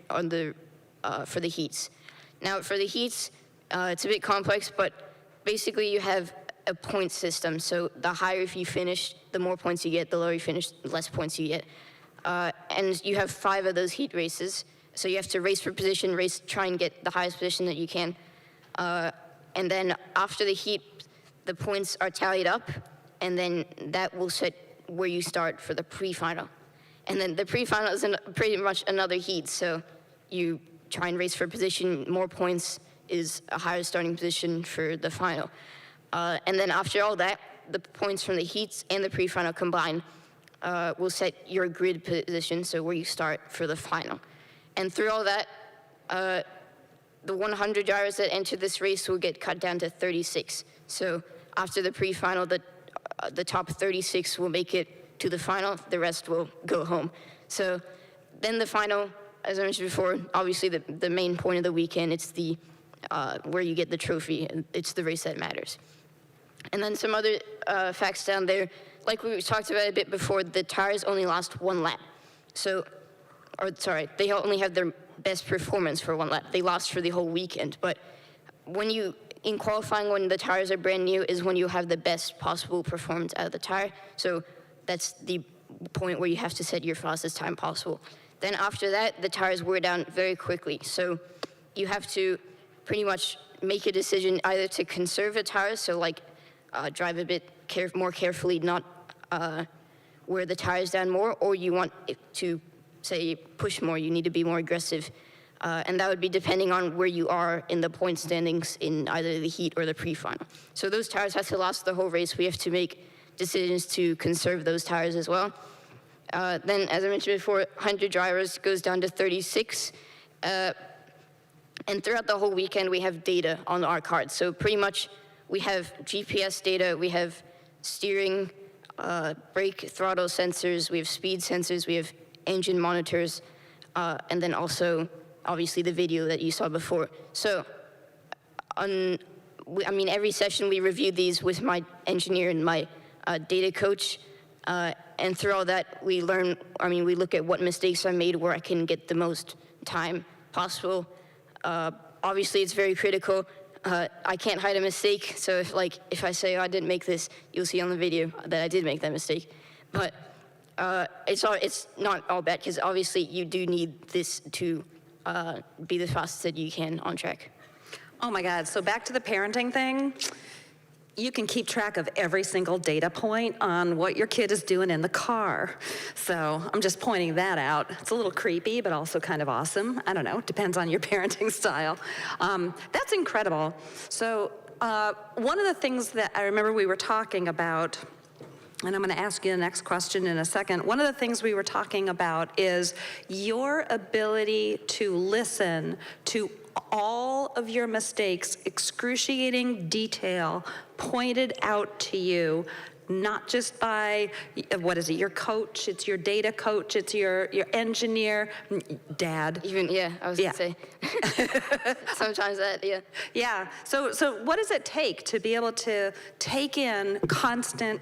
for the heats. Now for the heats, it's a bit complex, but basically you have a point system. So the higher if you finish, the more points you get. The lower you finish, the less points you get. And you have 5 of those heat races. So you have to race for position, try and get the highest position that you can. And then after the heat, the points are tallied up, and then that will set where you start for the pre-final. And then the pre-final is pretty much another heat. So you try and race for position, more points is a higher starting position for the final. And then after all that, the points from the heats and the pre-final combined will set your grid position, so where you start for the final. And through all that, the 100 drivers that enter this race will get cut down to 36. So after the pre-final, the top 36 will make it to the final. The rest will go home. So then the final, as I mentioned before, obviously the main point of the weekend, it's the where you get the trophy. It's the race that matters. And then some other facts down there. Like we talked about a bit before, the tires only last 1 lap. They only have their best performance for 1 lap. They last for the whole weekend. But in qualifying, when the tires are brand new, is when you have the best possible performance out of the tire. So that's the point where you have to set your fastest time possible. Then after that, the tires wear down very quickly. So you have to pretty much make a decision either to conserve a tire, so like drive a bit more carefully, not wear the tires down more, or you want it to, say, push more, you need to be more aggressive. And that would be depending on where you are in the point standings in either the heat or the pre-final. So those tires have to last the whole race. We have to make decisions to conserve those tires as well. Then, as I mentioned before, 100 drivers goes down to 36. And throughout the whole weekend, we have data on our cards. So pretty much, we have GPS data, we have steering, brake, throttle sensors, we have speed sensors, we have engine monitors, and then also, obviously, the video that you saw before. So, every session we review these with my engineer and my data coach, and through all that, we learn, we look at what mistakes I made, where I can get the most time possible. Obviously, it's very critical. I can't hide a mistake, so if I say, oh, I didn't make this, you'll see on the video that I did make that mistake. But it's not all bad, because obviously you do need this to be the fastest that you can on track. Oh my God, so back to the parenting thing. You can keep track of every single data point on what your kid is doing in the car. So I'm just pointing that out. It's a little creepy, but also kind of awesome. I don't know, depends on your parenting style. That's incredible. So one of the things that I remember we were talking about, and I'm going to ask you the next question in a second. One of the things we were talking about is your ability to listen to all of your mistakes, excruciating detail pointed out to you, not just by, your coach, it's your data coach, it's your engineer, dad. Even, yeah, I was gonna say. Sometimes that, yeah. Yeah, so what does it take to be able to take in constant,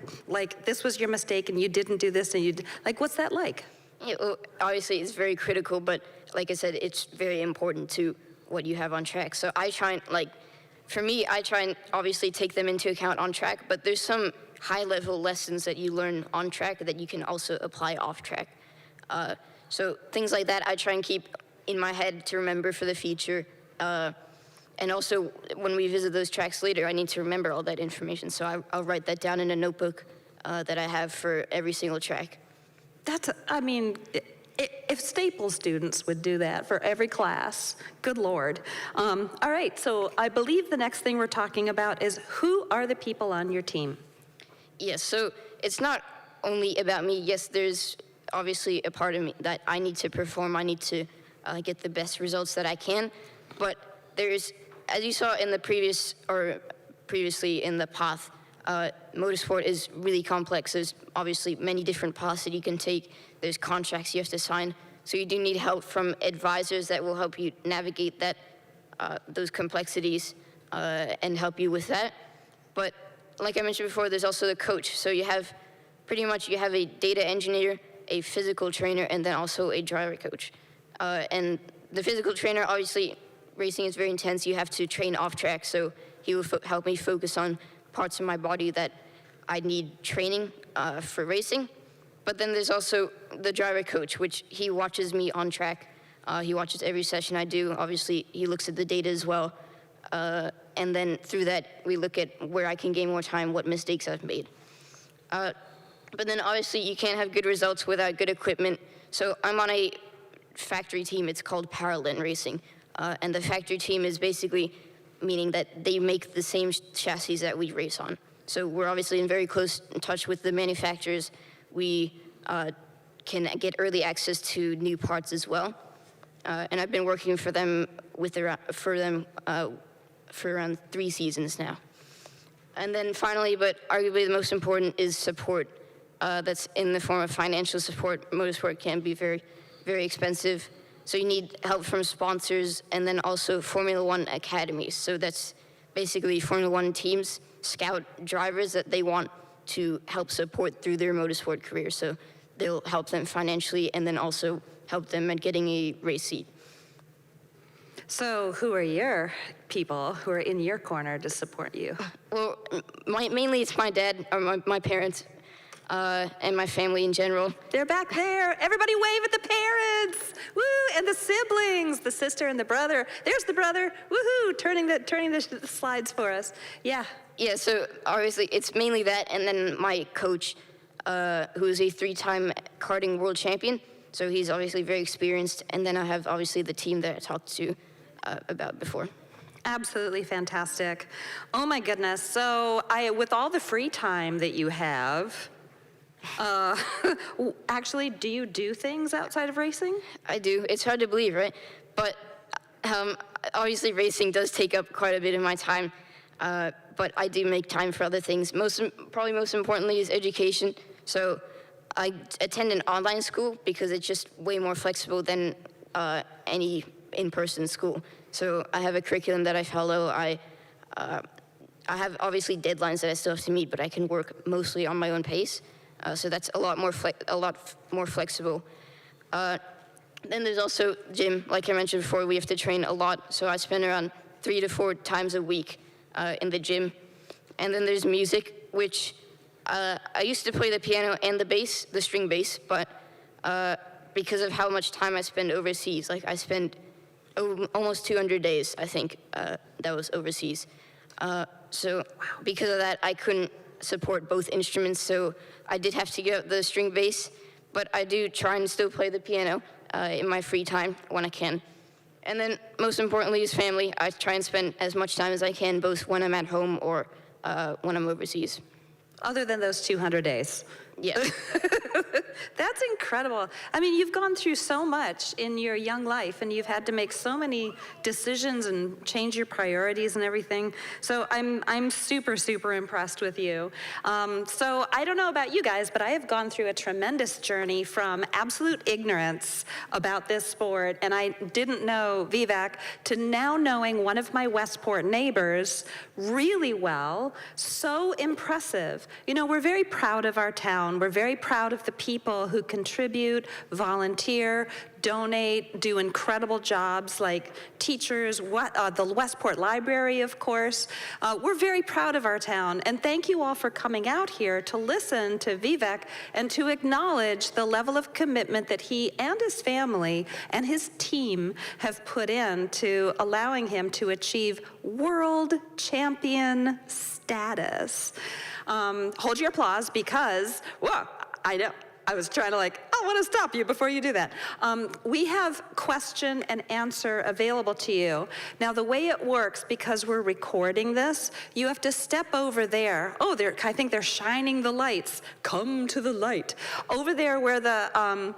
this was your mistake and you didn't do this and what's that like? Yeah, well, obviously it's very critical, but like I said, it's very important to what you have on track. So I try and, for me, I try and obviously take them into account on track, but there's some high-level lessons that you learn on track that you can also apply off track. So things like that I try and keep in my head to remember for the future. And also, when we visit those tracks later, I need to remember all that information. So I'll write that down in a notebook that I have for every single track. If Staples students would do that for every class, good Lord. All right, so I believe the next thing we're talking about is who are the people on your team? Yes, so it's not only about me. Yes, there's obviously a part of me that I need to perform. I need to get the best results that I can. But there's, as you saw in the previously in the path, motorsport is really complex. There's obviously many different paths that you can take. There's contracts you have to sign. So you do need help from advisors that will help you navigate that, those complexities and help you with that. But like I mentioned before, there's also the coach. So you have a data engineer, a physical trainer, and then also a driver coach. And the physical trainer, obviously, racing is very intense. You have to train off track. So he will help me focus on parts of my body that I need training for racing. But then there's also the driver coach, which he watches me on track. He watches every session I do. Obviously, he looks at the data as well. And then through that, we look at where I can gain more time, what mistakes I've made. But then obviously, you can't have good results without good equipment. So I'm on a factory team. It's called Parallel Racing. And the factory team is basically meaning that they make the same chassis that we race on. So we're obviously in very close touch with the manufacturers. We can get early access to new parts as well. And I've been working for them for around 3 seasons now. And then finally, but arguably the most important, is support. That's in the form of financial support. Motorsport can be very, very expensive. So you need help from sponsors, and then also Formula One academies. So that's basically Formula One teams scout drivers that they want to help support through their motorsport career. So they'll help them financially and then also help them at getting a race seat. So who are your people who are in your corner to support you? Well, mainly it's my dad, or my parents, and my family in general. They're back there. Everybody wave at the parents. Woo, And the siblings, the sister and the brother. There's the brother, woohoo, turning the slides for us. Yeah. Yeah, so obviously it's mainly that, and then my coach, who is a 3-time karting world champion, so he's obviously very experienced, and then I have obviously the team that I talked to about before. Absolutely fantastic. Oh my goodness. So with all the free time that you have, actually, do you do things outside of racing? I do. It's hard to believe, right? But obviously racing does take up quite a bit of my time, but I do make time for other things. Probably most importantly is education. So I attend an online school because it's just way more flexible than any in-person school. So I have a curriculum that I follow. I have obviously deadlines that I still have to meet, but I can work mostly on my own pace. So that's a lot more flexible. Then there's also gym. Like I mentioned before, we have to train a lot. So I spend around 3 to 4 times a week in the gym. And then there's music, which I used to play the piano and the bass, the string bass, but because of how much time I spend overseas, like I spend almost 200 days, I think, that was overseas. So because of that, I couldn't support both instruments, so I did have to give up the string bass, but I do try and still play the piano in my free time when I can. And then most importantly is family. I try and spend as much time as I can, both when I'm at home or when I'm overseas. Other than those 200 days. Yeah. That's incredible. I mean, you've gone through so much in your young life, and you've had to make so many decisions and change your priorities and everything. So I'm super, super impressed with you. So I don't know about you guys, but I have gone through a tremendous journey from absolute ignorance about this sport, and I didn't know Vivek, to now knowing one of my Westport neighbors really well. So impressive. You know, we're very proud of our town. We're very proud of the people who contribute, volunteer, donate, do incredible jobs like teachers, the Westport Library, of course. We're very proud of our town, and thank you all for coming out here to listen to Vivek and to acknowledge the level of commitment that he and his family and his team have put in to allowing him to achieve world champion status. Hold your applause because, whoa, I know. I was trying to I want to stop you before you do that. We have question and answer available to you. Now, the way it works, because we're recording this, you have to step over there. Oh, I think they're shining the lights. Come to the light. Over there where the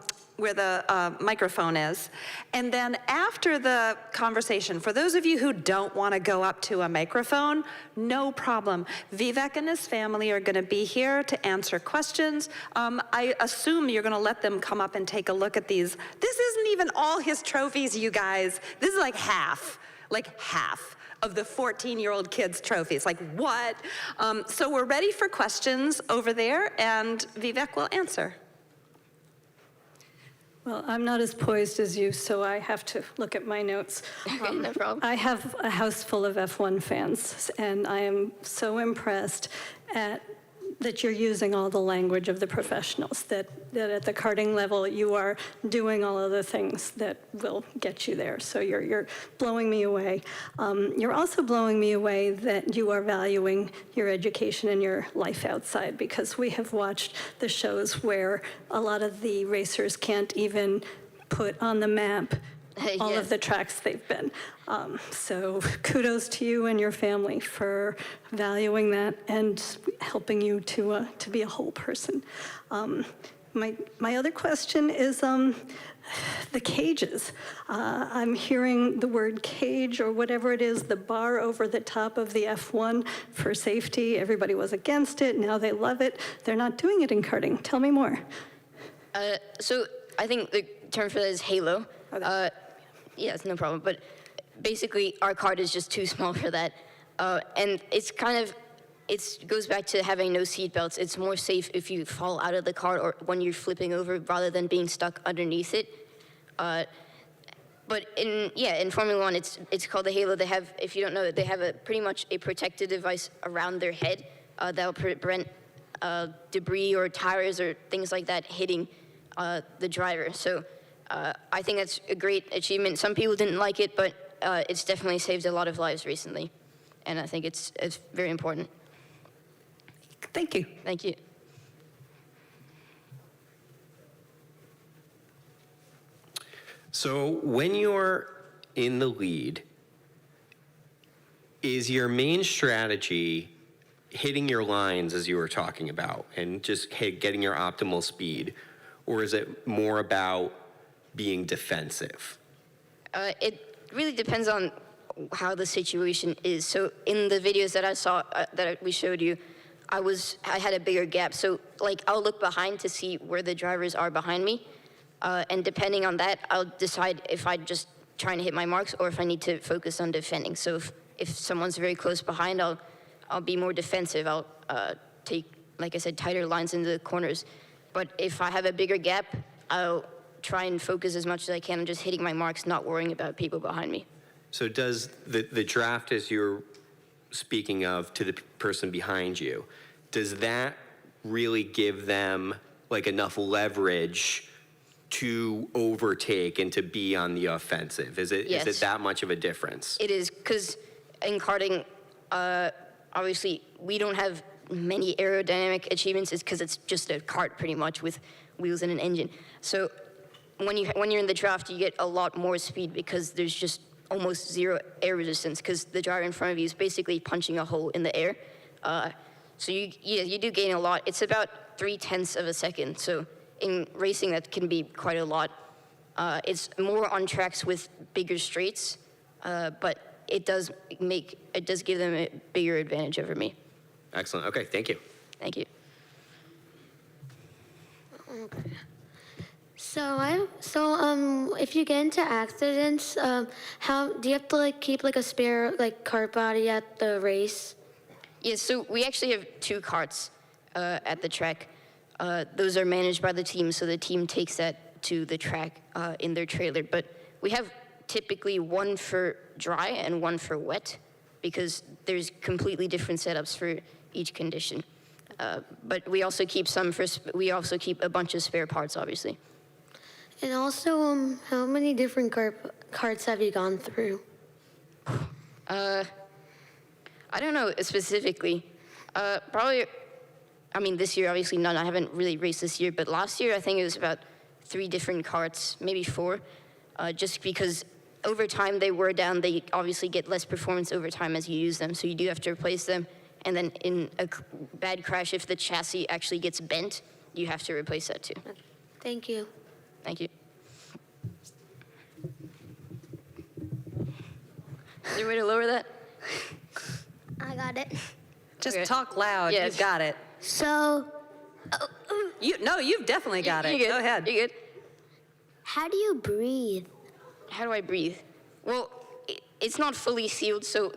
microphone is. And then after the conversation, for those of you who don't want to go up to a microphone, no problem. Vivek and his family are going to be here to answer questions. I assume you're going to let them come up and take a look at these. This isn't even all his trophies, you guys. This is like half of the 14-year-old kids' trophies. Like, what? So we're ready for questions over there, and Vivek will answer. Well, I'm not as poised as you, so I have to look at my notes. No problem. I have a house full of F1 fans, and I am so impressed that you're using all the language of the professionals, that at the karting level you are doing all of the things that will get you there. So you're blowing me away. You're also blowing me away that you are valuing your education and your life outside, because we have watched the shows where a lot of the racers can't even put on the map all Yes. of the tracks they've been. So kudos to you and your family for valuing that and helping you to be a whole person. My other question is the cages. I'm hearing the word cage, or whatever it is, the bar over the top of the F1 for safety. Everybody was against it. Now they love it. They're not doing it in karting. Tell me more. So I think the term for that is halo. Yeah, it's no problem. But basically, our kart is just too small for that. And it's it goes back to having no seat belts. It's more safe if you fall out of the kart or when you're flipping over rather than being stuck underneath it. But in Formula One, it's called the halo. They have, if you don't know, they have pretty much a protective device around their head that'll prevent debris or tires or things like that hitting the driver. So I think that's a great achievement. Some people didn't like it, but it's definitely saved a lot of lives recently. And I think it's very important. Thank you. Thank you. So when you're in the lead, is your main strategy hitting your lines as you were talking about and just getting your optimal speed? Or is it more about being defensive? It really depends on how the situation is. So in the videos that I saw, we showed you, I had a bigger gap. So like I'll look behind to see where the drivers are behind me. And depending on that, I'll decide if I'm just trying to hit my marks or if I need to focus on defending. So if someone's very close behind, I'll be more defensive. I'll take, like I said, tighter lines into the corners. But if I have a bigger gap, I'll try and focus as much as I can on just hitting my marks, not worrying about people behind me. So does the draft, as you're speaking of, to the person behind you, does that really give them like enough leverage to overtake and to be on the offensive? Is it that much of a difference? It is, because in karting, obviously, we don't have many aerodynamic achievements. It's because it's just a kart pretty much with wheels and an engine. So when you're in the draft, you get a lot more speed because there's just almost zero air resistance because the driver in front of you is basically punching a hole in the air. So you do gain a lot. It's about 0.3 of a second. So in racing, that can be quite a lot. It's more on tracks with bigger straights, but it does give them a bigger advantage over me. Excellent. Okay, thank you. Thank you. Okay. So if you get into accidents, how do you have to like keep like a spare like kart body at the race? Yeah, so we actually have 2 karts at the track. Those are managed by the team, so the team takes that to the track in their trailer. But we have typically one for dry and one for wet because there's completely different setups for each condition. But we also keep a bunch of spare parts, obviously. And also, how many different karts have you gone through? I don't know specifically. Probably, I mean, this year, obviously none. I haven't really raced this year, but last year, I think it was about 3 different karts, maybe 4, just because over time they wear down. They obviously get less performance over time as you use them, so you do have to replace them. And then in a bad crash, if the chassis actually gets bent, you have to replace that too. Thank you. Thank you. Is there a way to lower that? I got it. Just Okay. talk loud. Yes. You've got it. So, You've definitely got it. You good? Go ahead. You good? how do you breathe? How do I breathe? Well, it's not fully sealed, so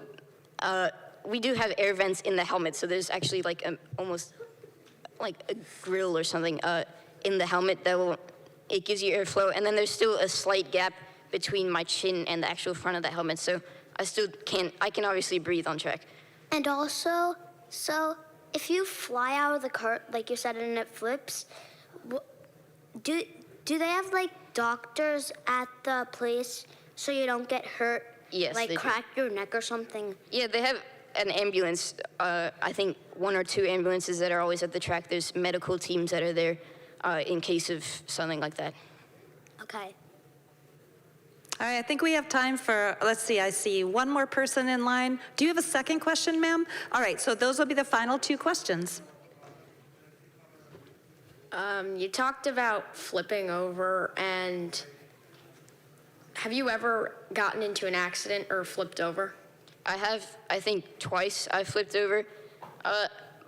we do have air vents in the helmet. So there's actually like almost like a grill or something in the helmet it gives you airflow. And then there's still a slight gap between my chin and the actual front of the helmet. So I can obviously breathe on track. And also, so if you fly out of the cart, like you said, and it flips, do they have like doctors at the place so you don't get hurt? Yes, Like they do. crack your neck or something? Yeah, they have an ambulance. I think 1 or 2 ambulances that are always at the track. There's medical teams that are there in case of something like that. Okay. All right, I think we have time for, let's see, I see one more person in line. Do you have a second question, ma'am? All right, so those will be the final 2 questions. You talked about flipping over, and have you ever gotten into an accident or flipped over? I have, I think, twice I flipped over.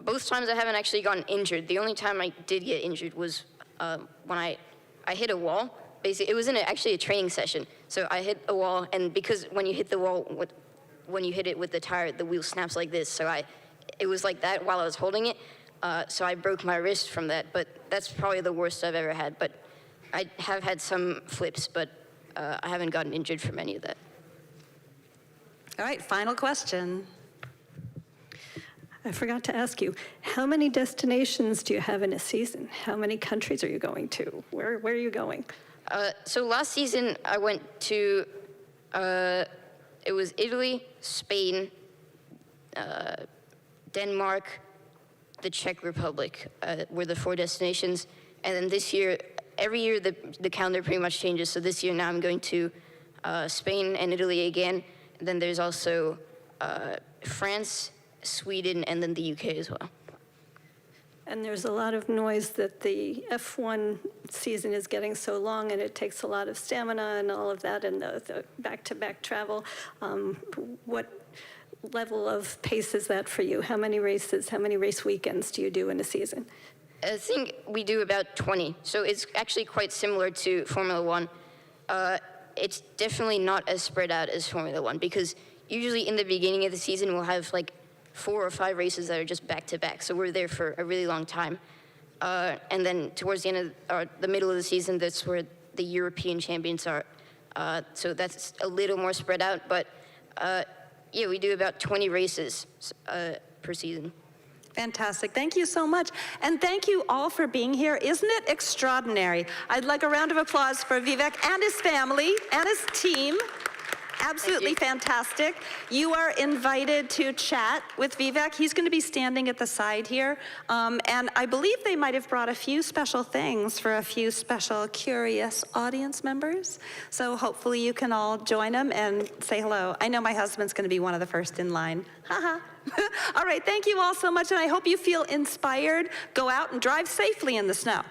Both times I haven't actually gotten injured. The only time I did get injured was when I hit a wall. Basically, it was actually a training session. So I hit a wall, and because when you hit the wall, when you hit it with the tire, the wheel snaps like this. So it was like that while I was holding it. So I broke my wrist from that, but that's probably the worst I've ever had. But I have had some flips, but I haven't gotten injured from any of that. All right, final question. I forgot to ask you, how many destinations do you have in a season? How many countries are you going to? Where are you going? So last season I went to, it was Italy, Spain, Denmark, the Czech Republic were the 4 destinations. And then this year, every year the calendar pretty much changes. So this year now I'm going to Spain and Italy again. And then there's also France, Sweden, and then the UK as well. And there's a lot of noise that the F1 season is getting so long, and it takes a lot of stamina and all of that, and the back-to-back travel. What level of pace is that for you? How many races, how many race weekends do you do in a season? I think we do about 20. So it's actually quite similar to Formula One. It's definitely not as spread out as Formula One, because usually in the beginning of the season we'll have like 4 or 5 races that are just back-to-back, so we're there for a really long time. And then towards the end of, or the middle of the season, that's where the European champions are. So that's a little more spread out, but yeah, we do about 20 races per season. Fantastic. Thank you so much. And thank you all for being here. Isn't it extraordinary? I'd like a round of applause for Vivek and his family and his team. Absolutely fantastic. You are invited to chat with Vivek. He's going to be standing at the side here. And I believe they might have brought a few special things for a few special curious audience members. So hopefully you can all join them and say hello. I know my husband's going to be one of the first in line. Haha. All right, thank you all so much, and I hope you feel inspired. Go out and drive safely in the snow.